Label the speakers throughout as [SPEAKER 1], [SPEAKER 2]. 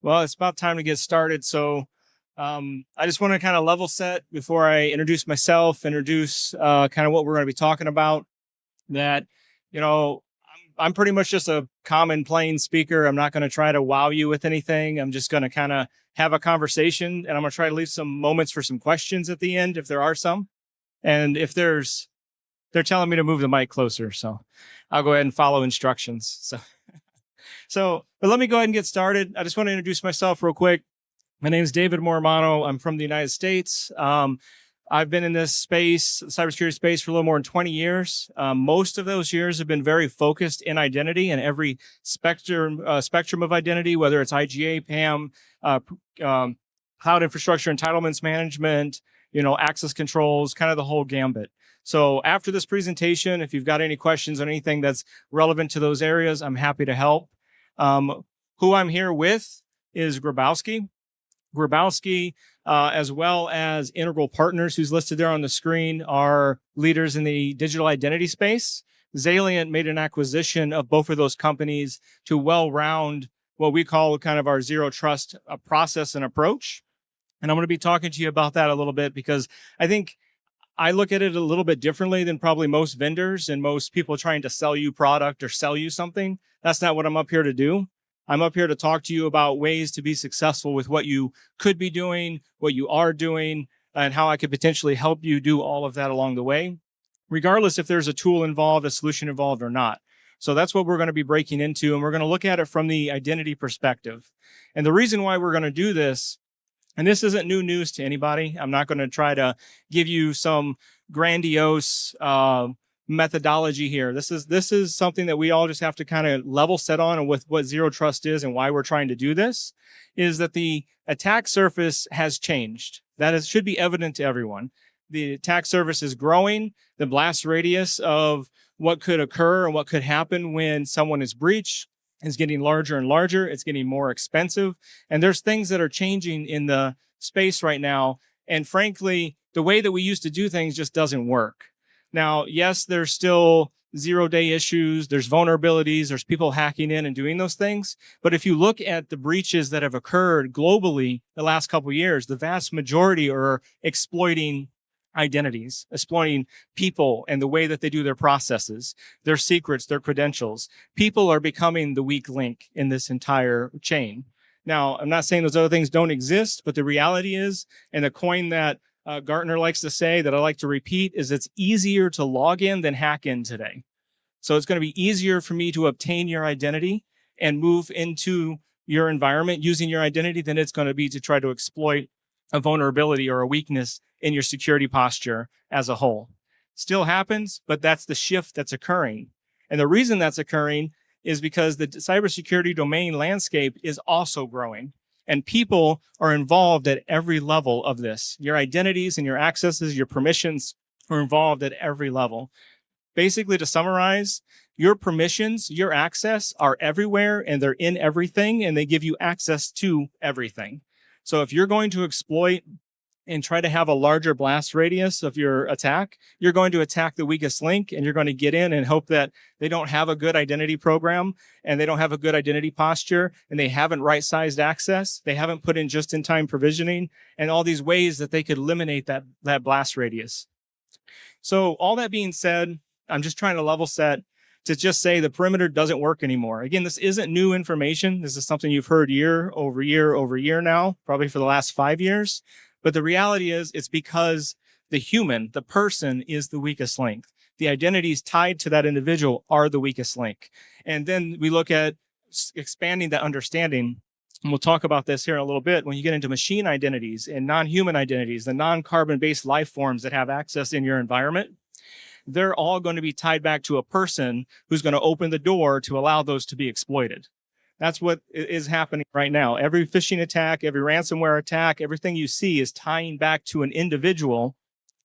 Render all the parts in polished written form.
[SPEAKER 1] Well, it's about time to get started. So, I just want to kind of level set before I introduce myself, introduce kind of what we're going to be talking about. That, you know, I'm pretty much just a common plain speaker. I'm not going to try to wow you with anything. I'm just going to kind of have a conversation, and I'm going to try to leave some moments for some questions at the end if there are some. And if they're telling me to move the mic closer, so I'll go ahead and follow instructions. But let me go ahead and get started. I just want to introduce myself real quick. My name is David Morimanno. I'm from the United States. I've been in this space, cybersecurity space, for a little more than 20 years. Most of those years have been very focused in identity and every spectrum of identity, whether it's IGA, PAM, cloud infrastructure entitlements management, access controls, kind of the whole gambit. So after this presentation, if you've got any questions on anything that's relevant to those areas, I'm happy to help. Who I'm here with is Grabowski, as well as Integral Partners, who's listed there on the screen, are leaders in the digital identity space. Xalient made an acquisition of both of those companies to well-round what we call kind of our zero trust process and approach. And I'm going to be talking to you about that a little bit because I think I look at it a little bit differently than probably most vendors and most people trying to sell you product or sell you something. That's not what I'm up here to do. I'm up here to talk to you about ways to be successful with what you could be doing, what you are doing, and how I could potentially help you do all of that along the way, regardless if there's a tool involved, a solution involved or not. So that's what we're going to be breaking into, and we're going to look at it from the identity perspective. And the reason why we're going to do this, and this isn't new news to anybody. I'm not going to try to give you some grandiose methodology here. This is something that we all just have to kind of level set on, and with what zero trust is and why we're trying to do this is that the attack surface has changed. That should be evident to everyone. The attack surface is growing. The blast radius of what could occur and what could happen when someone is breached is getting larger and larger. It's getting more expensive. And there's things that are changing in the space right now. And frankly, the way that we used to do things just doesn't work. Now, yes, there's still zero-day issues. There's vulnerabilities. There's people hacking in and doing those things. But if you look at the breaches that have occurred globally the last couple of years, the vast majority are exploiting identities, exploiting people and the way that they do their processes, their secrets, their credentials. People are becoming the weak link in this entire chain. Now, I'm not saying those other things don't exist, but the reality is, and the coin that Gartner likes to say that I like to repeat, is it's easier to log in than hack in today. So it's going to be easier for me to obtain your identity and move into your environment using your identity than it's going to be to try to exploit a vulnerability or a weakness in your security posture as a whole. Still happens, but that's the shift that's occurring. And the reason that's occurring is because the cybersecurity domain landscape is also growing. And people are involved at every level of this. Your identities and your accesses, your permissions are involved at every level. Basically, to summarize, your permissions, your access are everywhere and they're in everything and they give you access to everything. So if you're going to exploit and try to have a larger blast radius of your attack, you're going to attack the weakest link and you're going to get in and hope that they don't have a good identity program and they don't have a good identity posture and they haven't right-sized access. They haven't put in just-in-time provisioning and all these ways that they could eliminate that blast radius. So all that being said, I'm just trying to level set to just say the perimeter doesn't work anymore. Again, this isn't new information. This is something you've heard year over year now, probably for the last 5 years. But the reality is it's because the human, the person, is the weakest link. The identities tied to that individual are the weakest link. And then we look at expanding that understanding. And we'll talk about this here in a little bit when you get into machine identities and non-human identities, the non-carbon-based life forms that have access in your environment. They're all going to be tied back to a person who's going to open the door to allow those to be exploited. That's what is happening right now. Every phishing attack, every ransomware attack, everything you see is tying back to an individual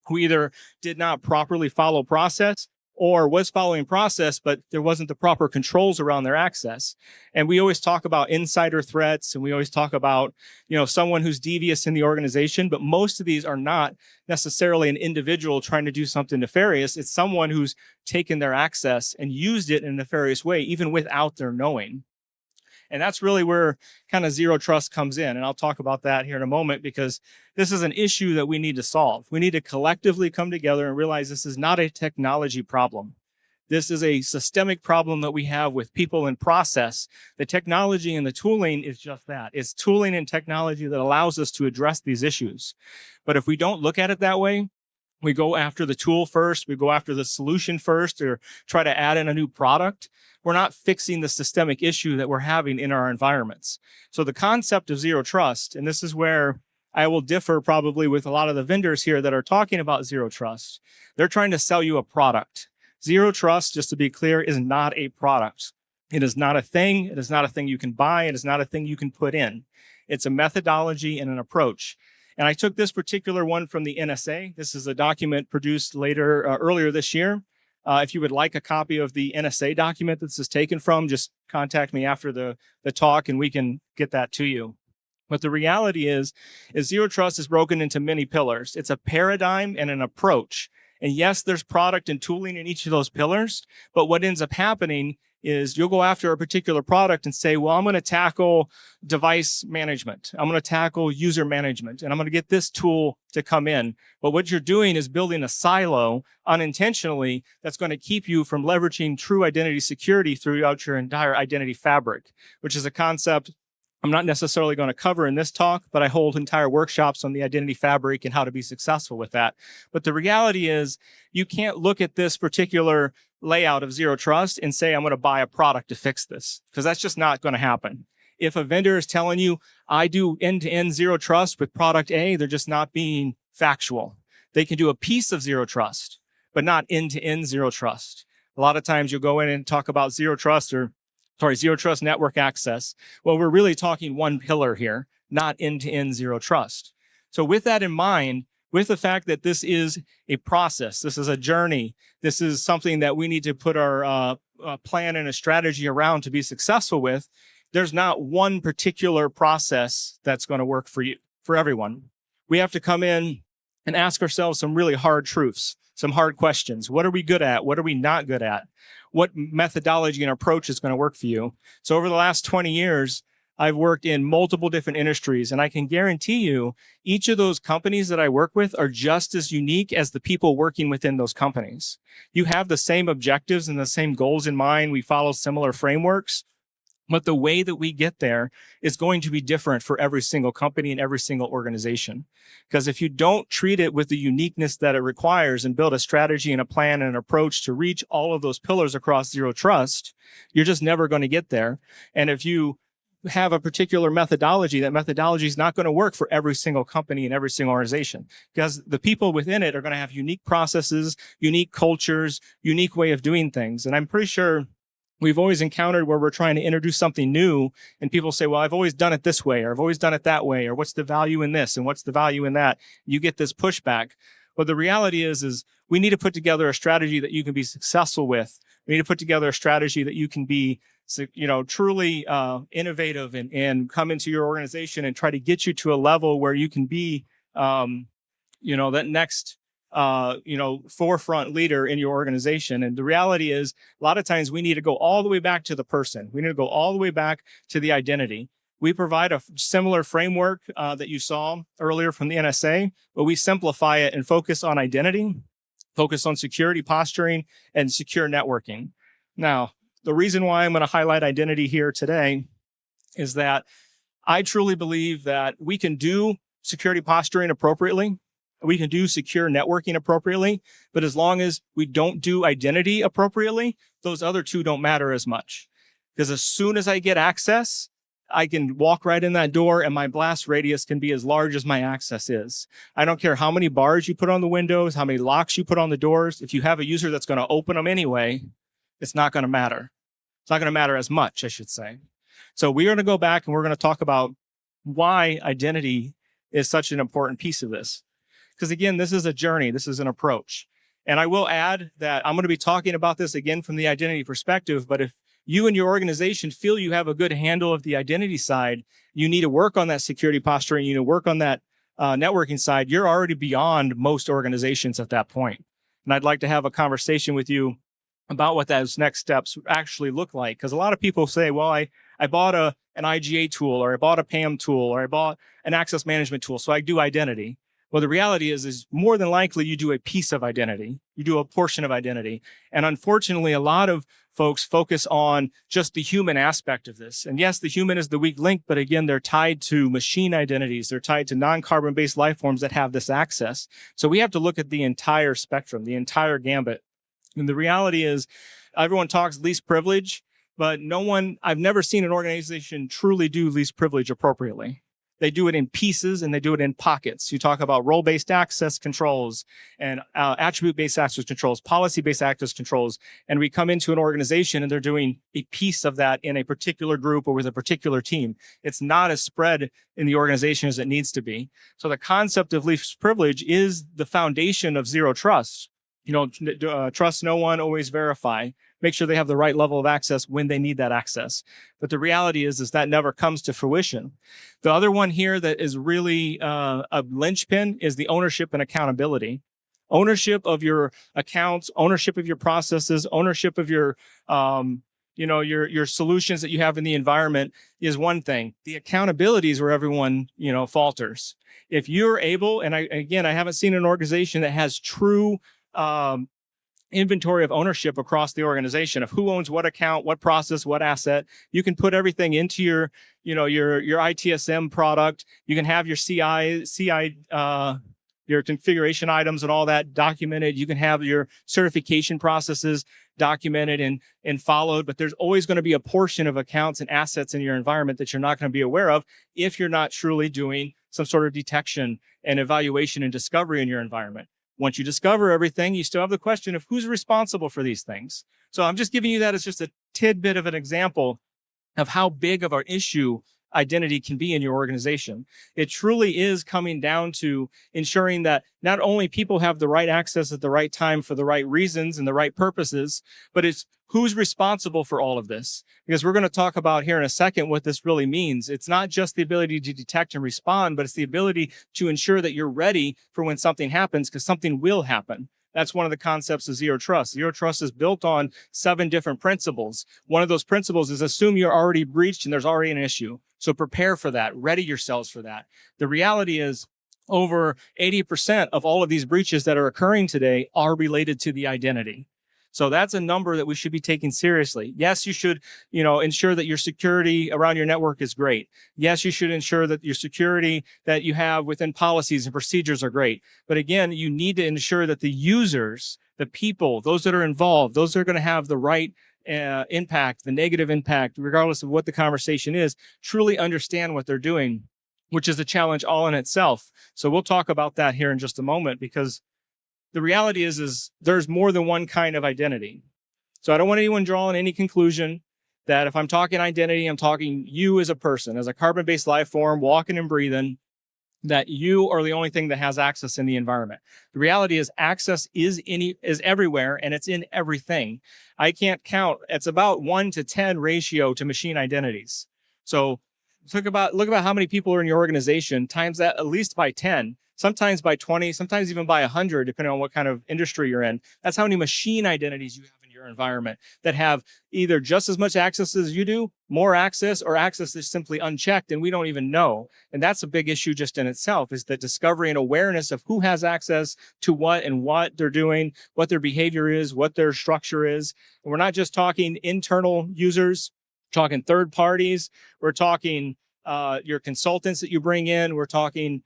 [SPEAKER 1] who either did not properly follow process or was following process, but there wasn't the proper controls around their access. And we always talk about insider threats, and we always talk about, someone who's devious in the organization, but most of these are not necessarily an individual trying to do something nefarious. It's someone who's taken their access and used it in a nefarious way, even without their knowing. And that's really where kind of zero trust comes in. And I'll talk about that here in a moment, because this is an issue that we need to solve. We need to collectively come together and realize this is not a technology problem. This is a systemic problem that we have with people and process. The technology and the tooling is just that. It's tooling and technology that allows us to address these issues. But if we don't look at it that way, we go after the tool first, we go after the solution first, or try to add in a new product, we're not fixing the systemic issue that we're having in our environments. So the concept of zero trust, and this is where I will differ probably with a lot of the vendors here that are talking about zero trust. They're trying to sell you a product. Zero trust, just to be clear, is not a product. It is not a thing. It is not a thing you can buy. It is not a thing you can put in. It's a methodology and an approach. And I took this particular one from the NSA. This is a document produced earlier this year. If you would like a copy of the NSA document that this is taken from, just contact me after the talk and we can get that to you. But the reality is zero trust is broken into many pillars. It's a paradigm and an approach. And yes, there's product and tooling in each of those pillars, but what ends up happening is you'll go after a particular product and say, well, I'm going to tackle device management. I'm going to tackle user management, and I'm going to get this tool to come in. But what you're doing is building a silo unintentionally that's going to keep you from leveraging true identity security throughout your entire identity fabric, which is a concept I'm not necessarily going to cover in this talk, but I hold entire workshops on the identity fabric and how to be successful with that. But the reality is you can't look at this particular layout of zero trust and say, I'm going to buy a product to fix this, because that's just not going to happen. If a vendor is telling you, I do end-to-end zero trust with product A, they're just not being factual. They can do a piece of zero trust, but not end-to-end zero trust. A lot of times you'll go in and talk about zero trust network access. Well, we're really talking one pillar here, not end-to-end zero trust. So with that in mind, with the fact that this is a process, this is a journey, this is something that we need to put our plan and a strategy around to be successful with, there's not one particular process that's going to work for everyone. We have to come in and ask ourselves some really hard truths, some hard questions. What are we good at? What are we not good at? What methodology and approach is going to work for you? So over the last 20 years, I've worked in multiple different industries, and I can guarantee you each of those companies that I work with are just as unique as the people working within those companies. You have the same objectives and the same goals in mind. We follow similar frameworks, but the way that we get there is going to be different for every single company and every single organization. Because if you don't treat it with the uniqueness that it requires and build a strategy and a plan and an approach to reach all of those pillars across zero trust, you're just never going to get there. And if you have a particular methodology, that methodology is not going to work for every single company and every single organization, because the people within it are going to have unique processes, unique cultures, unique way of doing things. And I'm pretty sure we've always encountered where we're trying to introduce something new and people say, well, I've always done it this way, or I've always done it that way, or what's the value in this and what's the value in that? You get this pushback. But the reality is we need to put together a strategy that you can be successful with. We need to put together a strategy that you can be, truly innovative and come into your organization and try to get you to a level where you can be, that next forefront leader in your organization. And the reality is a lot of times we need to go all the way back to the person. We need to go all the way back to the identity. We provide a similar framework that you saw earlier from the NSA, but we simplify it and focus on identity, focus on security posturing, and secure networking. Now, the reason why I'm going to highlight identity here today is that I truly believe that we can do security posturing appropriately. We can do secure networking appropriately, but as long as we don't do identity appropriately, those other two don't matter as much. Because as soon as I get access, I can walk right in that door and my blast radius can be as large as my access is. I don't care how many bars you put on the windows, how many locks you put on the doors. If you have a user that's going to open them anyway, it's not going to matter. It's not going to matter as much, I should say. So we're going to go back and we're going to talk about why identity is such an important piece of this. Because again, this is a journey, this is an approach. And I will add that I'm going to be talking about this again from the identity perspective, but if you and your organization feel you have a good handle of the identity side, you need to work on that security posturing, you need to work on that networking side, you're already beyond most organizations at that point. And I'd like to have a conversation with you about what those next steps actually look like. Because a lot of people say, well, I bought an IGA tool, or I bought a PAM tool, or I bought an access management tool. So I do identity. Well, the reality is more than likely you do a piece of identity. You do a portion of identity. And unfortunately, a lot of folks focus on just the human aspect of this. And yes, the human is the weak link, but again, they're tied to machine identities. They're tied to non-carbon-based life forms that have this access. So we have to look at the entire spectrum, the entire gambit. And the reality is, everyone talks least privilege, but I've never seen an organization truly do least privilege appropriately. They do it in pieces and they do it in pockets. You talk about role-based access controls and attribute-based access controls, policy-based access controls, and we come into an organization and they're doing a piece of that in a particular group or with a particular team. It's not as spread in the organization as it needs to be. So the concept of least privilege is the foundation of zero trust. Trust no one, always verify. Make sure they have the right level of access when they need that access. But the reality is that never comes to fruition. The other one here that is really a linchpin is the ownership and accountability. Ownership of your accounts, ownership of your processes, ownership of your solutions that you have in the environment is one thing. The accountability is where everyone, falters. If you're able, and I haven't seen an organization that has true inventory of ownership across the organization of who owns what account, what process, what asset. You can put everything into your ITSM product. You can have your CI, your configuration items and all that documented. You can have your certification processes documented and followed, but there's always going to be a portion of accounts and assets in your environment that you're not going to be aware of if you're not truly doing some sort of detection and evaluation and discovery in your environment. Once you discover everything, you still have the question of who's responsible for these things. So I'm just giving you that as just a tidbit of an example of how big of an issue identity can be in your organization. It truly is coming down to ensuring that not only people have the right access at the right time for the right reasons and the right purposes, but it's who's responsible for all of this. Because we're going to talk about here in a second what this really means. It's not just the ability to detect and respond, but it's the ability to ensure that you're ready for when something happens, because something will happen. That's one of the concepts of zero trust. Zero trust is built on 7 different principles. One of those principles is assume you're already breached and there's already an issue. So prepare for that. Ready yourselves for that. The reality is over 80% of all of these breaches that are occurring today are related to the identity. So that's a number that we should be taking seriously. Yes, you should, ensure that your security around your network is great. Yes, you should ensure that your security that you have within policies and procedures are great. But again, you need to ensure that the users, the people, those that are involved, those that are going to have the right impact, the negative impact, regardless of what the conversation is, truly understand what they're doing, which is a challenge all in itself. So we'll talk about that here in just a moment, because the reality is there's more than one kind of identity. So I don't want anyone drawing any conclusion that if I'm talking identity, I'm talking you as a person, as a carbon-based life form, walking and breathing, that you are the only thing that has access in the environment. The reality is access is everywhere and it's in everything. I can't count. It's about 1-to-10 ratio to machine identities. So look about how many people are in your organization, times that at least by 10. Sometimes by 20, sometimes even by 100, depending on what kind of industry you're in. That's how many machine identities you have in your environment that have either just as much access as you do, more access, or access that's simply unchecked and we don't even know. And that's a big issue just in itself, is that discovery and awareness of who has access to what and what they're doing, what their behavior is, what their structure is. And we're not just talking internal users, we're talking third parties, we're talking your consultants that you bring in, we're talking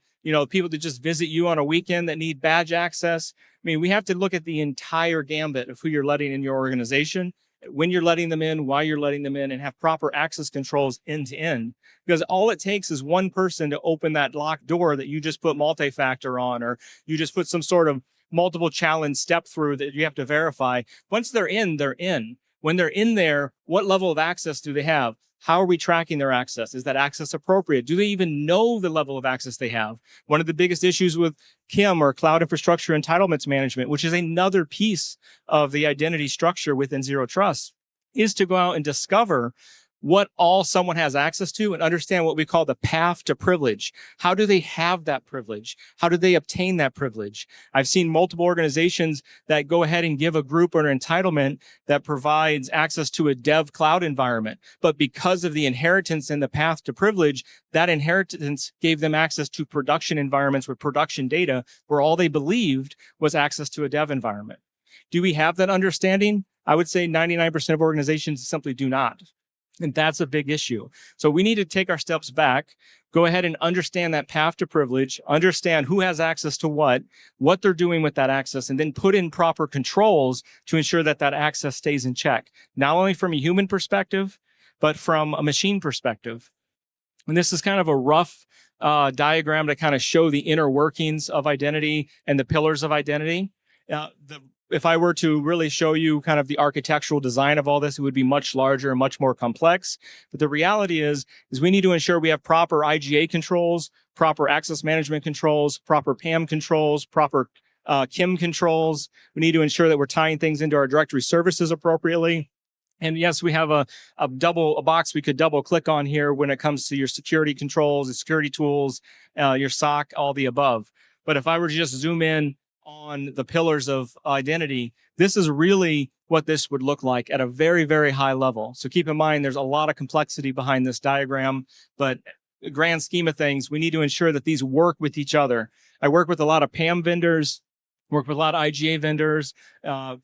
[SPEAKER 1] people that just visit you on a weekend that need badge access. I mean, we have to look at the entire gambit of who you're letting in your organization, when you're letting them in, why you're letting them in, and have proper access controls end to end. Because all it takes is one person to open that locked door that you just put multi-factor on, or you just put some sort of multiple challenge step through that you have to verify. Once they're in, they're in. When they're in there, what level of access do they have? How are we tracking their access? Is that access appropriate? Do they even know the level of access they have? One of the biggest issues with CIM, or Cloud Infrastructure Entitlements Management, which is another piece of the identity structure within Zero Trust, is to go out and discover what all someone has access to and understand what we call the path to privilege. How do they have that privilege? How do they obtain that privilege? I've seen multiple organizations that go ahead and give a group or an entitlement that provides access to a dev cloud environment. But because of the inheritance and the path to privilege, that inheritance gave them access to production environments with production data where all they believed was access to a dev environment. Do we have that understanding? I would say 99% of organizations simply do not. And that's a big issue. So we need to take our steps back, go ahead and understand that path to privilege, understand who has access to what they're doing with that access, and then put in proper controls to ensure that that access stays in check, not only from a human perspective, but from a machine perspective. And this is kind of a rough diagram to kind of show the inner workings of identity and the pillars of identity. If I were to really show you kind of the architectural design of all this, it would be much larger and much more complex. But the reality is we need to ensure we have proper IGA controls, proper access management controls, proper PAM controls, proper KIM controls. We need to ensure that we're tying things into our directory services appropriately. And yes, we have a box we could double click on here when it comes to your security controls, the security tools, your SOC, all the above. But if I were to just zoom in on the pillars of identity, this is really what this would look like at a very, very high level. So keep in mind, there's a lot of complexity behind this diagram, but the grand scheme of things, we need to ensure that these work with each other. I work with a lot of PAM vendors, work with a lot of IGA vendors,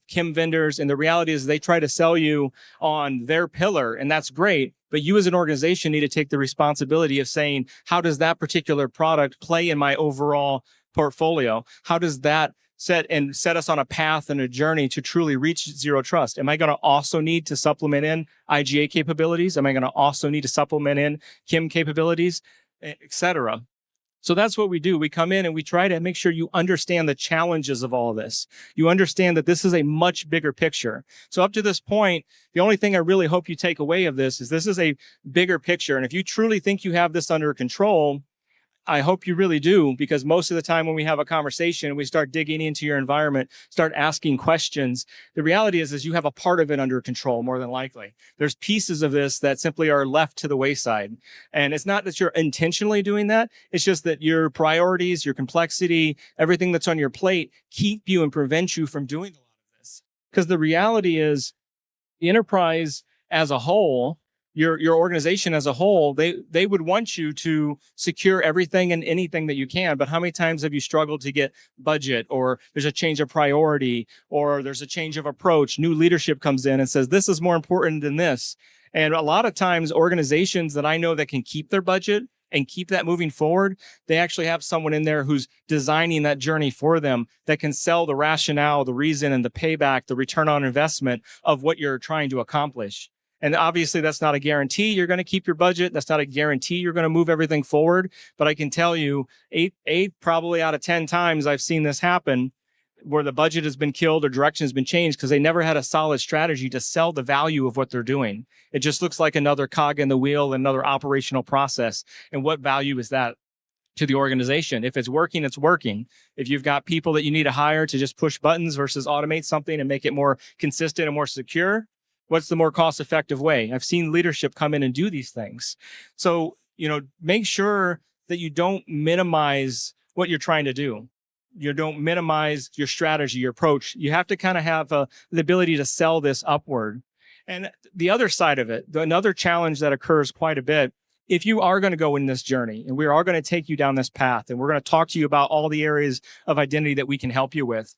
[SPEAKER 1] KIM vendors, and the reality is they try to sell you on their pillar, and that's great. But you as an organization need to take the responsibility of saying, how does that particular product play in my overall portfolio? How does that set us on a path and a journey to truly reach zero trust? Am I going to also need to supplement in IGA capabilities? Am I going to also need to supplement in KIM capabilities, et cetera? So that's what we do. We come in and we try to make sure you understand the challenges of all of this. You understand that this is a much bigger picture. So up to this point, the only thing I really hope you take away of this is a bigger picture. And if you truly think you have this under control, I hope you really do, because most of the time when we have a conversation, we start digging into your environment, start asking questions. The reality is you have a part of it under control, more than likely. There's pieces of this that simply are left to the wayside. And it's not that you're intentionally doing that. It's just that your priorities, your complexity, everything that's on your plate keep you and prevent you from doing a lot of this. Because the reality is the enterprise as a whole, your organization as a whole, they would want you to secure everything and anything that you can. But how many times have you struggled to get budget, or there's a change of priority, or there's a change of approach, new leadership comes in and says, this is more important than this. And a lot of times organizations that I know that can keep their budget and keep that moving forward, they actually have someone in there who's designing that journey for them that can sell the rationale, the reason, and the payback, the return on investment of what you're trying to accomplish. And obviously, that's not a guarantee you're going to keep your budget. That's not a guarantee you're going to move everything forward. But I can tell you, eight probably out of 10 times I've seen this happen, where the budget has been killed or direction has been changed because they never had a solid strategy to sell the value of what they're doing. It just looks like another cog in the wheel, another operational process. And what value is that to the organization? If it's working, it's working. If you've got people that you need to hire to just push buttons versus automate something and make it more consistent and more secure, what's the more cost-effective way? I've seen leadership come in and do these things. So, make sure that you don't minimize what you're trying to do. You don't minimize your strategy, your approach. You have to kind of have the ability to sell this upward. And the other side of it, another challenge that occurs quite a bit, if you are going to go in this journey and we are going to take you down this path and we're going to talk to you about all the areas of identity that we can help you with,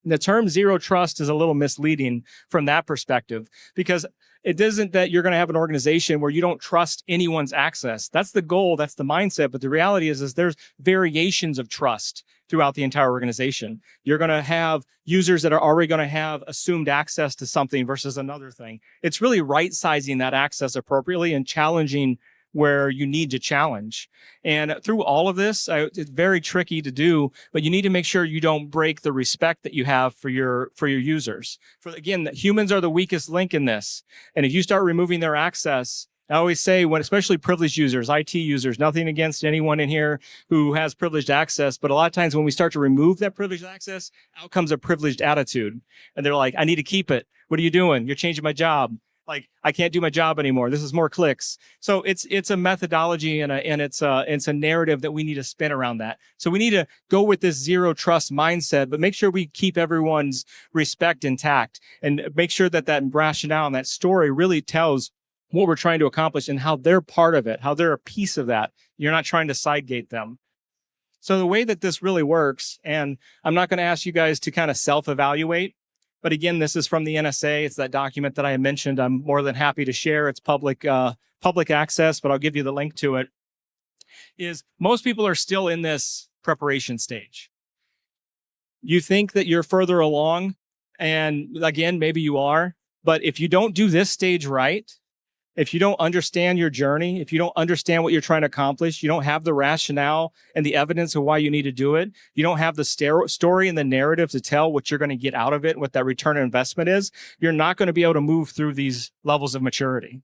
[SPEAKER 1] the term zero trust is a little misleading from that perspective, because it isn't that you're going to have an organization where you don't trust anyone's access. That's the goal. That's the mindset. But the reality is there's variations of trust throughout the entire organization. You're going to have users that are already going to have assumed access to something versus another thing. It's really right-sizing that access appropriately and challenging where you need to challenge. And through all of this, it's very tricky to do, but you need to make sure you don't break the respect that you have for your users. Again, humans are the weakest link in this. And if you start removing their access, I always say, especially privileged users, IT users, nothing against anyone in here who has privileged access, but a lot of times when we start to remove that privileged access, out comes a privileged attitude. And they're like, I need to keep it. What are you doing? You're changing my job. Like, I can't do my job anymore. This is more clicks. So it's a methodology and it's a narrative that we need to spin around that. So we need to go with this zero trust mindset, but make sure we keep everyone's respect intact and make sure that that rationale and that story really tells what we're trying to accomplish and how they're part of it, how they're a piece of that. You're not trying to sidegate them. So the way that this really works, and I'm not going to ask you guys to kind of self-evaluate, but again, this is from the NSA. It's that document that I mentioned. I'm more than happy to share. It's public access, but I'll give you the link to it. Is most people are still in this preparation stage. You think that you're further along, and again, maybe you are, but if you don't do this stage right, if you don't understand your journey, if you don't understand what you're trying to accomplish, you don't have the rationale and the evidence of why you need to do it, you don't have the story and the narrative to tell what you're going to get out of it, what that return on investment is, you're not going to be able to move through these levels of maturity.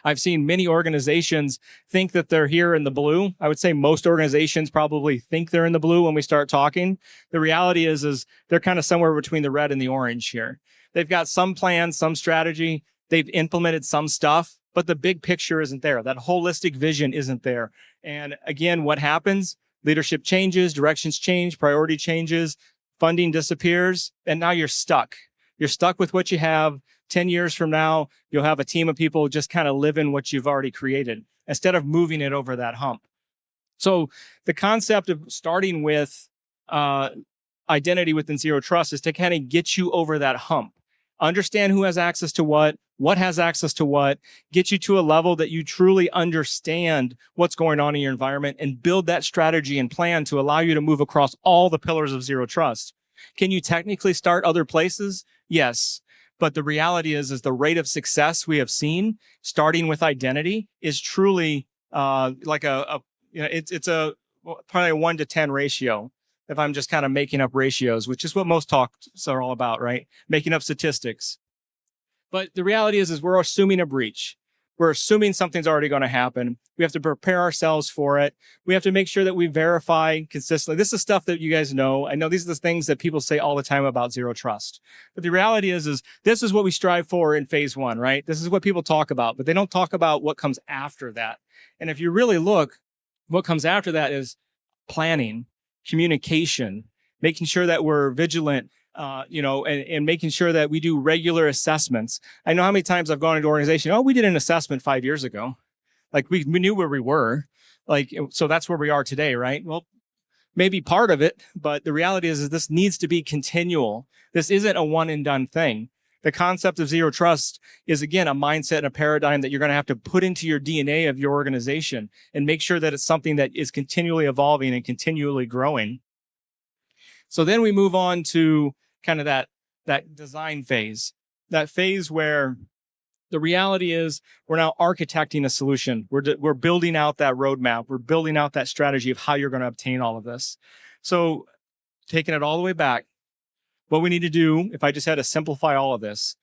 [SPEAKER 1] I've seen many organizations think that they're here in the blue. I would say most organizations probably think they're in the blue when we start talking. The reality is they're kind of somewhere between the red and the orange here. They've got some plan, some strategy. They've implemented some stuff, but the big picture isn't there. That holistic vision isn't there. And again, what happens? Leadership changes, directions change, priority changes, funding disappears, and now you're stuck. You're stuck with what you have. 10 years from now, you'll have a team of people just kind of living what you've already created instead of moving it over that hump. So the concept of starting with identity within Zero Trust is to kind of get you over that hump. Understand who has access to what has access to what, get you to a level that you truly understand what's going on in your environment and build that strategy and plan to allow you to move across all the pillars of Zero Trust. Can you technically start other places? Yes. But the reality is the rate of success we have seen starting with identity is truly like it's probably a 1 to 10 ratio. If I'm just kind of making up ratios, which is what most talks are all about, right? Making up statistics. But the reality is we're assuming a breach. We're assuming something's already going to happen. We have to prepare ourselves for it. We have to make sure that we verify consistently. This is stuff that you guys know. I know these are the things that people say all the time about Zero Trust. But the reality is this is what we strive for in phase 1, right? This is what people talk about, but they don't talk about what comes after that. And if you really look, what comes after that is planning, communication, making sure that we're vigilant, and making sure that we do regular assessments. I know how many times I've gone into an organization, we did an assessment 5 years ago. Like we knew where we were. Like, so that's where we are today, right? Well, maybe part of it, but the reality is this needs to be continual. This isn't a one and done thing. The concept of Zero Trust is, again, a mindset and a paradigm that you're going to have to put into your DNA of your organization and make sure that it's something that is continually evolving and continually growing. So then we move on to kind of that design phase, that phase where the reality is we're now architecting a solution. We're building out that roadmap. We're building out that strategy of how you're going to obtain all of this. So taking it all the way back, what we need to do, if I just had to simplify all of this,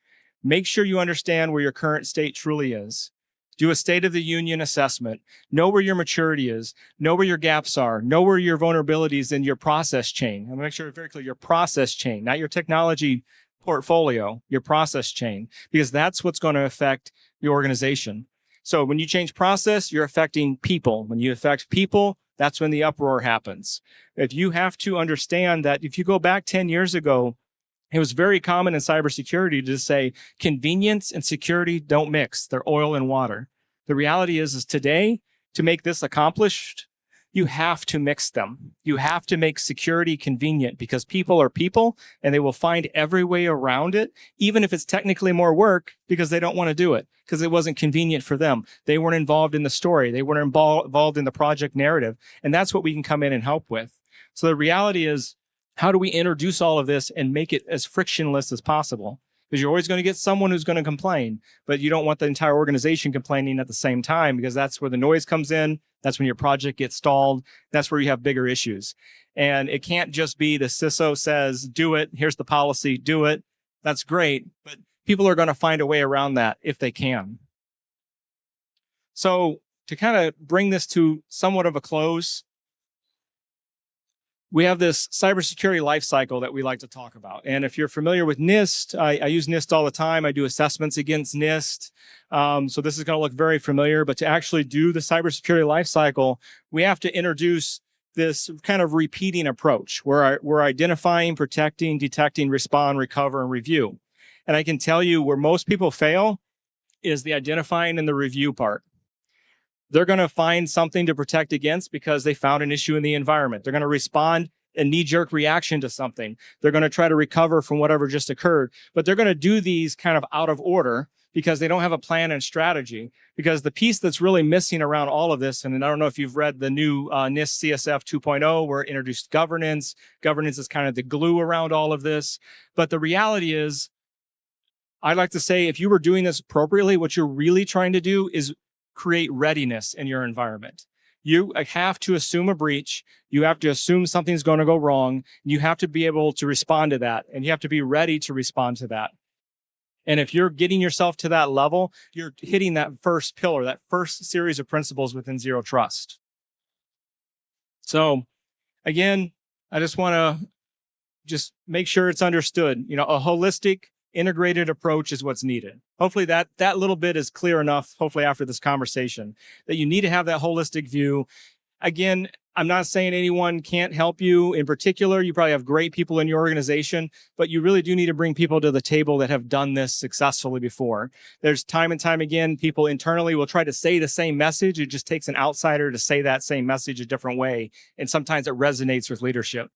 [SPEAKER 1] make sure you understand where your current state truly is. Do a state of the union assessment. Know where your maturity is. Know where your gaps are. Know where your vulnerabilities in your process chain. I'm going to make sure it's very clear, your process chain, not your technology portfolio, your process chain, because that's what's going to affect your organization. So when you change process, you're affecting people. When you affect people, that's when the uproar happens. If you have to understand that if you go back 10 years ago, it was very common in cybersecurity to say convenience and security don't mix. They're oil and water. The reality is today, to make this accomplished, you have to mix them. You have to make security convenient because people are people and they will find every way around it, even if it's technically more work because they don't want to do it because it wasn't convenient for them. They weren't involved in the story. They weren't involved in the project narrative. And that's what we can come in and help with. So the reality is, how do we introduce all of this and make it as frictionless as possible? Because you're always going to get someone who's going to complain, but you don't want the entire organization complaining at the same time because that's where the noise comes in. That's when your project gets stalled. That's where you have bigger issues. And it can't just be the CISO says, do it. Here's the policy, do it. That's great. But people are going to find a way around that if they can. So to kind of bring this to somewhat of a close, we have this cybersecurity life cycle that we like to talk about. And if you're familiar with NIST, I use NIST all the time. I do assessments against NIST. So this is going to look very familiar, but to actually do the cybersecurity life cycle, we have to introduce this kind of repeating approach where we're identifying, protecting, detecting, respond, recover, and review. And I can tell you where most people fail is the identifying and the review part. They're going to find something to protect against because they found an issue in the environment. They're going to respond a knee-jerk reaction to something. They're going to try to recover from whatever just occurred, but they're going to do these kind of out of order because they don't have a plan and strategy. Because the piece that's really missing around all of this, and I don't know if you've read the new NIST CSF 2.0, where it introduced governance. Governance is kind of the glue around all of this. But the reality is, I'd like to say, if you were doing this appropriately, what you're really trying to do is create readiness in your environment. You have to assume a breach. You have to assume something's going to go wrong. You have to be able to respond to that, and you have to be ready to respond to that. And if you're getting yourself to that level, you're hitting that first pillar, that first series of principles within Zero Trust. So again, I just want to just make sure it's understood. A holistic, integrated approach is what's needed. Hopefully that little bit is clear enough, hopefully after this conversation, that you need to have that holistic view. Again, I'm not saying anyone can't help you in particular. You probably have great people in your organization, but you really do need to bring people to the table that have done this successfully before. There's time and time again, people internally will try to say the same message. It just takes an outsider to say that same message a different way. And sometimes it resonates with leadership.